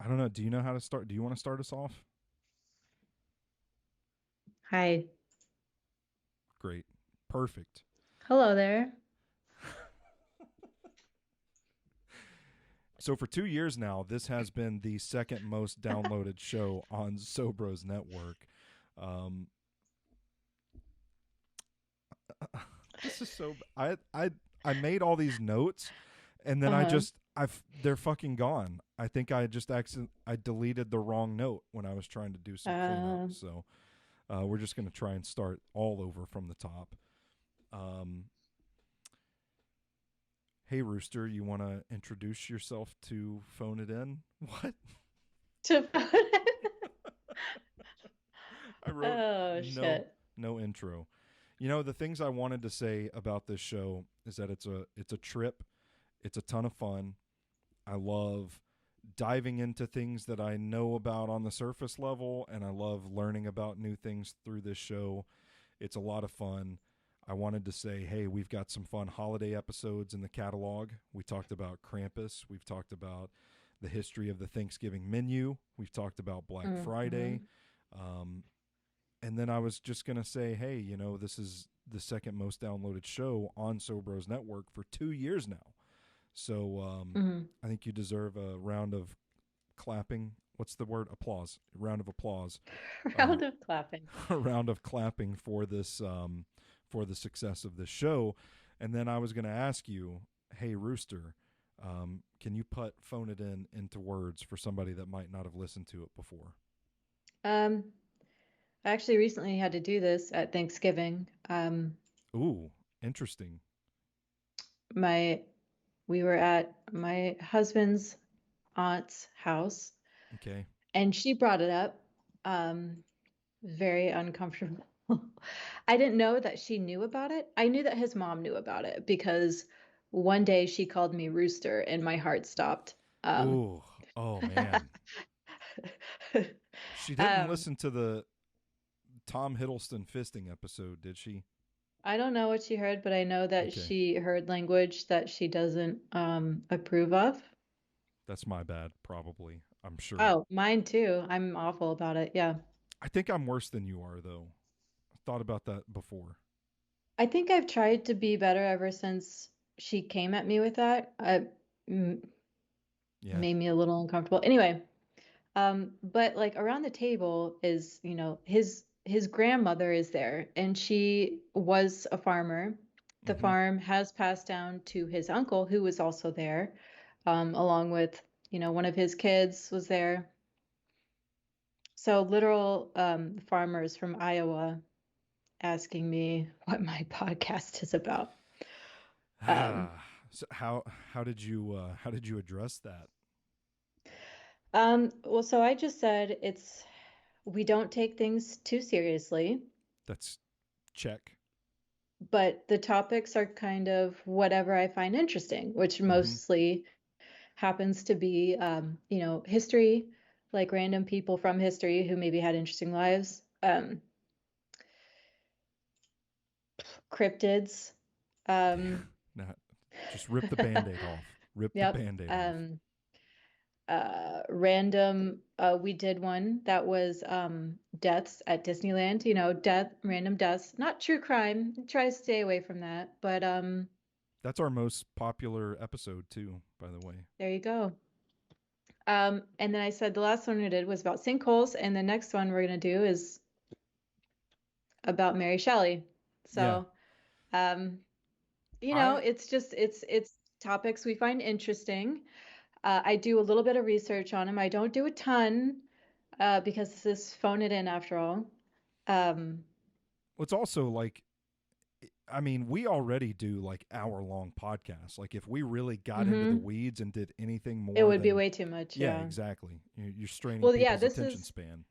I don't know. Do you know how to start? Do you want to start us off? Hi. Great. Perfect. Hello there. So for 2 years now, this has been the second most downloaded show on Sobros Network. Um, this is so. I made all these notes, and then Uh-huh. they're fucking gone. I think I deleted the wrong note when I was trying to do some cleanup. Uh, So we're just gonna try and start all over from the top. Um, Hey Rooster, you want to introduce yourself to phone it in? What? to I wrote Oh no shit. no intro. You know, the things I wanted to say about this show is that it's a trip. It's a ton of fun. I love diving into things that I know about on the surface level, and I love learning about new things through this show. It's a lot of fun. I wanted to say, hey, we've got some fun holiday episodes in the catalog. We talked about Krampus. We've talked about the history of the Thanksgiving menu. We've talked about Black Friday. Mm-hmm. Um, and then I was just going to say, hey, this is the second most downloaded show on Sobros Network for 2 years now. So Mm-hmm. I think you deserve a round of clapping. What's the word? Applause. A round of applause. Uh, Round of clapping. a round of clapping for this for the success of this show. And then I was going to ask you, hey Rooster, can you put phone it in into words for somebody that might not have listened to it before? Um, I actually recently had to do this at Thanksgiving. Ooh, interesting. My we were at my husband's aunt's house Okay. and she brought it up. Very uncomfortable. I didn't know that she knew about it. I knew that his mom knew about it because one day she called me Rooster and my heart stopped. Ooh, oh man. She didn't Um, listen to the Tom Hiddleston fisting episode, did she? I don't know what she heard, but I know that Okay. she heard language that she doesn't approve of. That's my bad, probably. I'm sure. Oh, mine too. I'm awful about it. Yeah. I think I'm worse than you are, though. I thought about that before. I think I've tried to be better ever since she came at me with that. Yeah. Made me a little uncomfortable. Anyway, but like around the table is, his grandmother is there and she was a farmer. The Mm-hmm. farm has passed down to his uncle, who was also there, along with, one of his kids was there. So literal farmers from Iowa asking me what my podcast is about. Um, So how did you address that? well, so I just said we don't take things too seriously. That's check. But the topics are kind of whatever I find interesting, which Mm-hmm. mostly happens to be, history, like random people from history who maybe had interesting lives, cryptids, um, Now, just rip the band-aid off. Rip the yep, band-aid off. random. We did one that was deaths at Disneyland. Random deaths, not true crime. Try to stay away from that, but That's our most popular episode too, by the way. there you go. And then I said the last one we did was about sinkholes, and the next one we're gonna do is about Mary Shelley. Yeah. So, I it's topics we find interesting. I do a little bit of research on them. I don't do a ton because this is phone it in after all. Um, It's also like I mean, we already do like hour-long podcasts. Like if we really got into the mhm. weeds and did anything It more would be than way too much, yeah, yeah. exactly. You're straining Well, yeah, people's this attention is. span.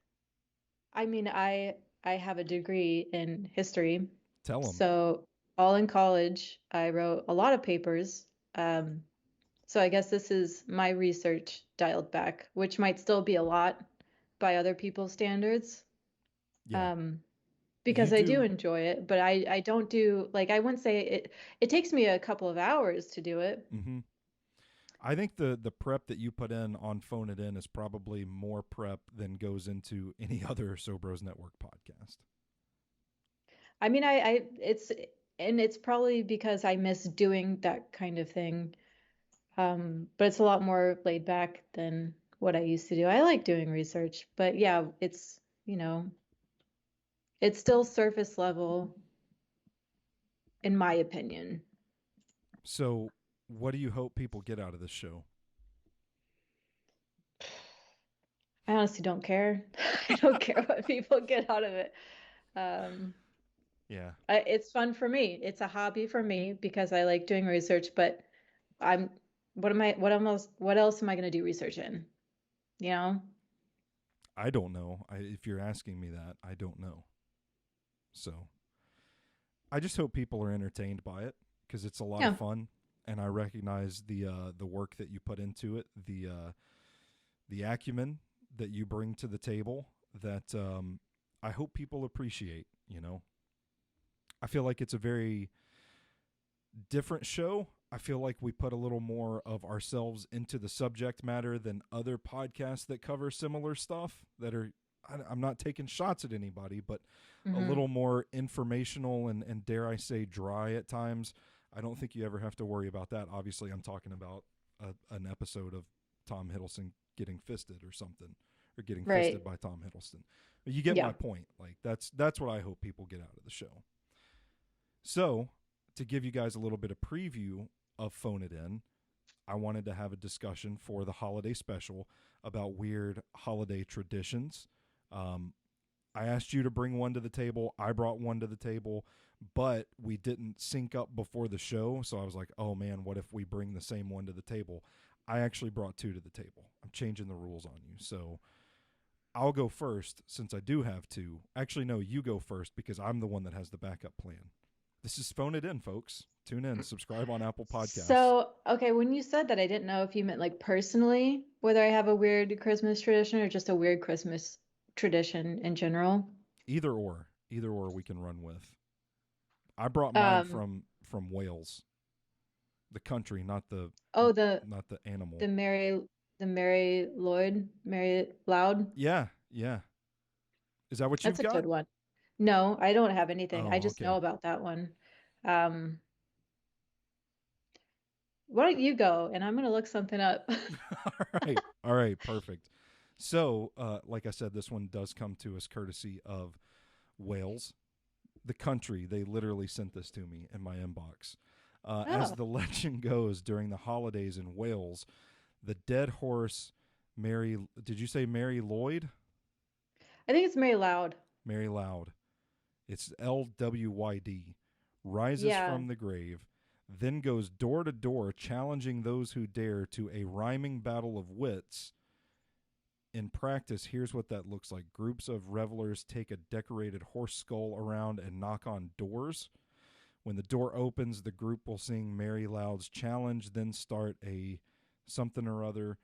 I mean, I have a degree in history, Tell them. so all in college, I wrote a lot of papers. So I guess this is my research dialed back, which might still be a lot by other people's standards. Yeah. Um, You because I do do enjoy it, but I don't do like I wouldn't say it takes me a couple of hours to do it. mhm. I think the prep that you put in on Phone It In is probably more prep than goes into any other Sobros Network podcast. I mean, and it's probably because I miss doing that kind of thing. But it's a lot more laid back than what I used to do. I like doing research, but yeah, it's still surface level in my opinion. So, what do you hope people get out of this show? I honestly don't care. I don't care what people get out of it. Um, Yeah, it's fun for me. It's a hobby for me because I like doing research, but I'm what else am I going to do research in? You know? I don't know. If you're asking me that, I don't know. So, I just hope people are entertained by it because it's a lot of Yeah. fun, and I recognize the work that you put into it, the acumen that you bring to the table. That I hope people appreciate. I feel like it's a very different show. I feel like we put a little more of ourselves into the subject matter than other podcasts that cover similar stuff that are. I'm not taking shots at anybody, but a Hmm. little more informational and dare I say dry at times. I don't think you ever have to worry about that. Obviously, I'm talking about an episode of Tom Hiddleston getting fisted or something, or getting fisted Right. by Tom Hiddleston. But you get my Yeah. point. Like that's what I hope people get out of the show. So, to give you guys a little bit of preview of Phone It In, I wanted to have a discussion for the holiday special about weird holiday traditions. Um, I asked you to bring one to the table. I brought one to the table, but we didn't sync up before the show. So I was like, oh man, what if we bring the same one to the table? I actually brought two to the table. I'm changing the rules on you. So I'll go first since I do have two. Actually, no, you go first because I'm the one that has the backup plan. This is Phone It In, folks. Tune in, subscribe on Apple Podcasts. So, okay, when you said that, I didn't know if you meant like personally, whether I have a weird Christmas tradition or just a weird Christmas tradition in general. Either or we can run with. I brought mine Um, from Wales, the country, oh, not the the animal. Mary the Mary Lloyd, Mary Loud. Yeah, yeah. Is that what That's you've a got? good one. No, I don't have anything. I Oh, just know okay. about that one. Um, why don't you go and I'm gonna look something up. All right, perfect. So, like I said, this one does come to us courtesy of Wales, the country. They literally sent this to me in my inbox. As Oh, the legend goes, during the holidays in Wales, the dead horse Mary. Did you say Mary Lloyd? I think it's Mary Loud. Mary Loud. It's LWYD. Rises Yeah. from the grave, then goes door to door, challenging those who dare to a rhyming battle of wits. In practice, here's what that looks like. Groups of revelers take a decorated horse skull around and knock on doors. When the door opens, the group will sing Mary Loud's challenge, then start a something or other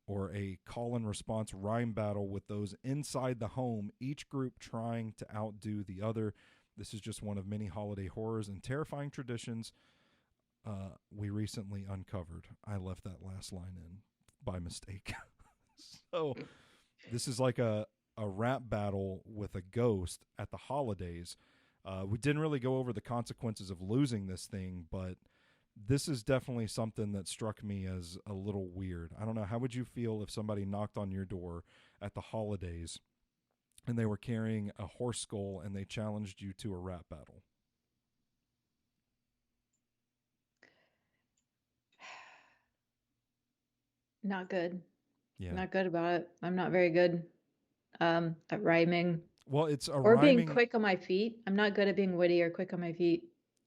or a call and response rhyme battle with those inside the home, each group trying to outdo the other. This is just one of many holiday horrors and terrifying traditions we recently uncovered. I left that last line in by mistake. So, this is like a rap battle with a ghost at the holidays. We didn't really go over the consequences of losing this thing, but this is definitely something that struck me as a little weird. I don't know. How would you feel if somebody knocked on your door at the holidays and they were carrying a horse skull and they challenged you to a rap battle? Not good. Yeah. Not good about it. I'm not very good at rhyming Well, it's a or being rhyming. quick on my feet. I'm not good at being witty or quick on my feet.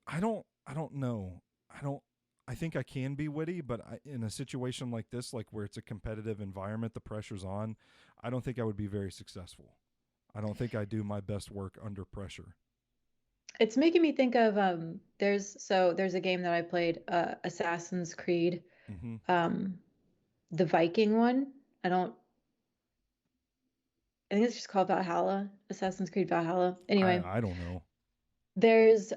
I don't know. I don't I think I can be witty, but in a situation like this, like where it's a competitive environment, the pressure's on, I don't think I would be very successful. I don't think I do my best work under pressure. It's making me think of there's a game that I played, Assassin's Creed, Hmm. um, the Viking one. I don't I think it's just called Valhalla, Assassin's Creed Valhalla. Anyway, I don't know. there's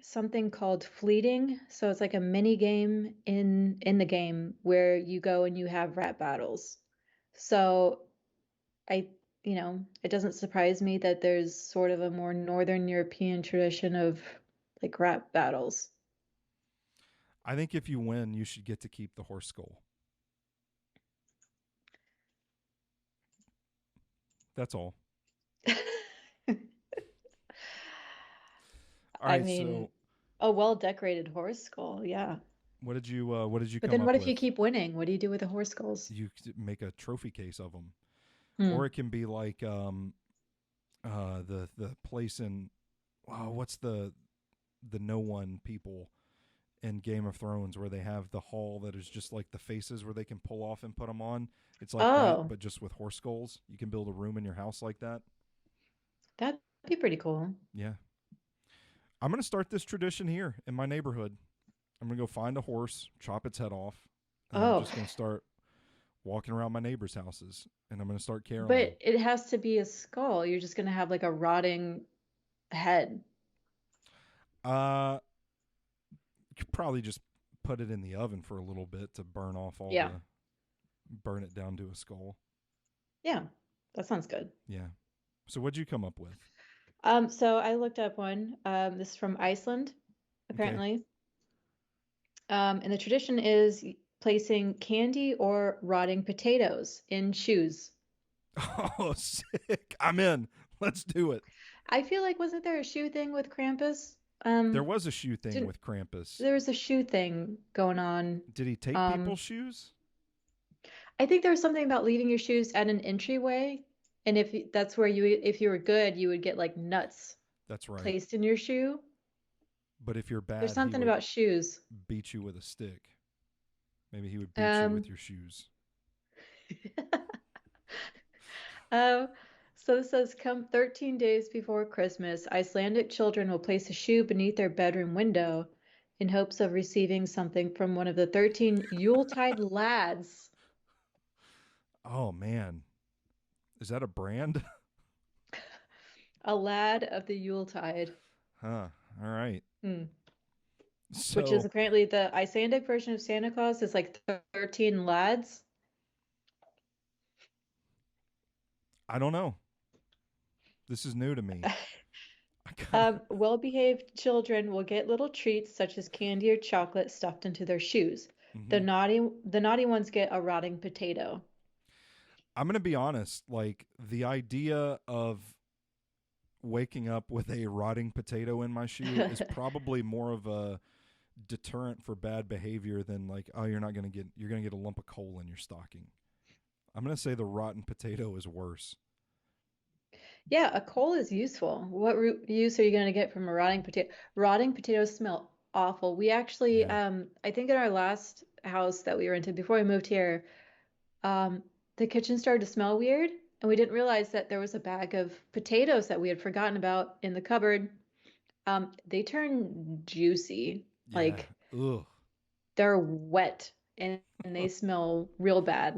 something called fleeting. So it's like a mini game in the game where you go and you have rap battles. So I, it doesn't surprise me that there's sort of a more Northern European tradition of like rap battles. I think if you win, you should get to keep the horse skull. That's all. All I right. mean, So a well-decorated horse skull, yeah. what did you But come then up what if you with? keep winning? What do you do with the horse skulls? You make a trophy case of them, or Hmm. it can be like the place in what's the no one people in Game of Thrones where they have the hall that is just like the faces where they can pull off and put them on. It's like that, Oh, but just with horse skulls. You can build a room in your house like that. that'd be pretty cool. Yeah. I'm going to start this tradition here in my neighborhood. I'm going to go find a horse, chop its head off, and I'm Oh, just going to start walking around my neighbors' houses and I'm going to start caroling. but it has to be a skull. You're just gonna have like a rotting head. Uh, you could probably just put it in the oven for a little bit to burn off all Yeah. the burn it down to a skull. Yeah. That sounds good. Yeah. So what'd you come up with? So I looked up one. This is from Iceland, Okay. apparently. And the tradition is placing candy or rotting potatoes in shoes. Oh, sick. I'm in. Let's do it. I feel like wasn't there a shoe thing with Krampus? There was a shoe thing Didn't with Krampus. there was a shoe thing going on? Did he take Um, people's shoes? I think there was something about leaving your shoes at an entryway, and that's where if you were good, you would get like nuts That's right. placed in your shoe. But if you're There's bad, he something would about shoes. beat you with a stick. Maybe he would beat you with Um, your shoes. um, so this says, come 13 days before Christmas, Icelandic children will place a shoe beneath their bedroom window in hopes of receiving something from one of the 13 Yuletide lads. Oh man, is that a brand? A lad of the Yuletide. Huh. All right. Hmm. Which is So apparently the Icelandic version of Santa Claus is like 13 lads. I don't know. This is new to me. I kind of. Well-behaved children will get little treats such as candy or chocolate stuffed into their shoes. Mm-hmm. The naughty ones get a rotting potato. I'm gonna be honest. Like the idea of waking up with a rotting potato in my shoe is probably more of a deterrent for bad behavior than like, oh, you're gonna get a lump of coal in your stocking. I'm gonna say the rotten potato is worse. Yeah, a coal is useful. What use are you going to get from a rotting potato? Rotting potatoes smell awful. We actually, Yeah. I think in our last house that we rented before we moved here, um, the kitchen started to smell weird, and we didn't realize that there was a bag of potatoes that we had forgotten about in the cupboard. They turn juicy, Yeah. like Ugh. they're wet and they smell real bad.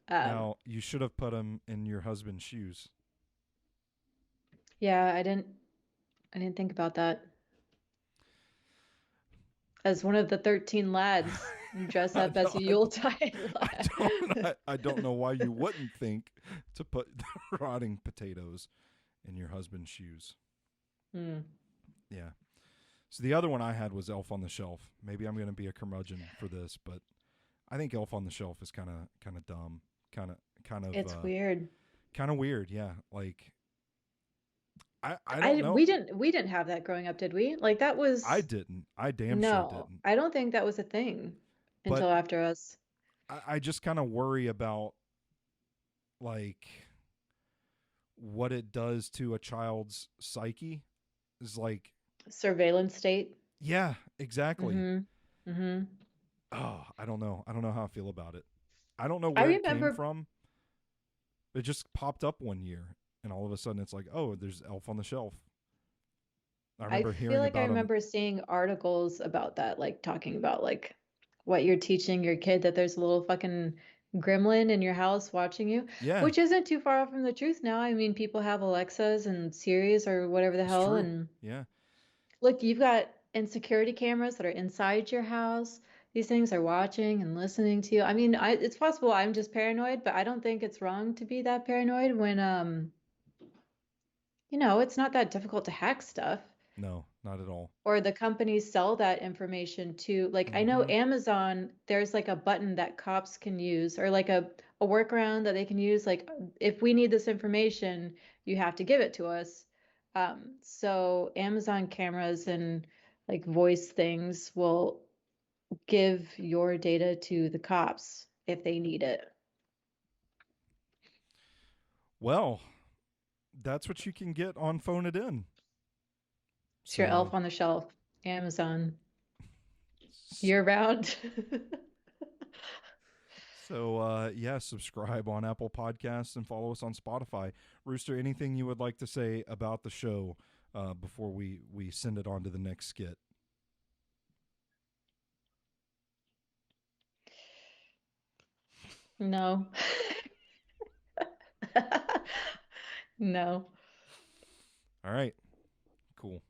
Um, Now you should have put them in your husband's shoes. yeah, I didn't think about that. As one of the 13 lads, you dress I up as a don't. Yuletide I don't. lad. I don't know why you wouldn't think to put rotting potatoes in your husband's shoes. Hmm. Yeah. So the other one I had was Elf on the Shelf. Maybe I'm going to be a curmudgeon for this, but I think Elf on the Shelf is kind of dumb, kind of kind of It's uh, weird. kind of weird. Yeah. Like I don't know. We didn't have that growing up, did we? Like that I was didn't. I damn sure no. didn't. I don't think that was a thing But until after us. I just kind of worry about like what it does to a child's psyche. Is like, Surveillance state. yeah, exactly. Mm-hmm. Mm-hmm. Oh, I don't know. I don't know how I feel about it. I don't know I where it came remember from. It just popped up one year, and all of a sudden it's like, oh, there's Elf on the Shelf. I I remember feel hearing like I about him. remember seeing articles about that, like talking about like what you're teaching your kid that there's a little fucking gremlin in your house watching you, Yeah, which isn't too far off from the truth now. I mean, people have Alexas and Siris or whatever the it's hell, true. and Yeah, look, you've got and security cameras that are inside your house. These things are watching and listening to you. I mean, it's possible I'm just paranoid, but I don't think it's wrong to be that paranoid when, it's not that difficult to hack stuff. No, not at all. Or the companies sell that information to, like, I know Mm-hmm. Amazon, there's like a button that cops can use, or like a workaround that they can use. Like, if we need this information, you have to give it to us. So Amazon cameras and like voice things will give your data to the cops if they need it. Well, that's what you can get on Phone It In. It's your So, elf on the shelf, Amazon, year round. yeah, subscribe on Apple Podcasts and follow us on Spotify. Rooster, anything you would like to say about the show before we send it on to the next skit? No. No. All right, cool.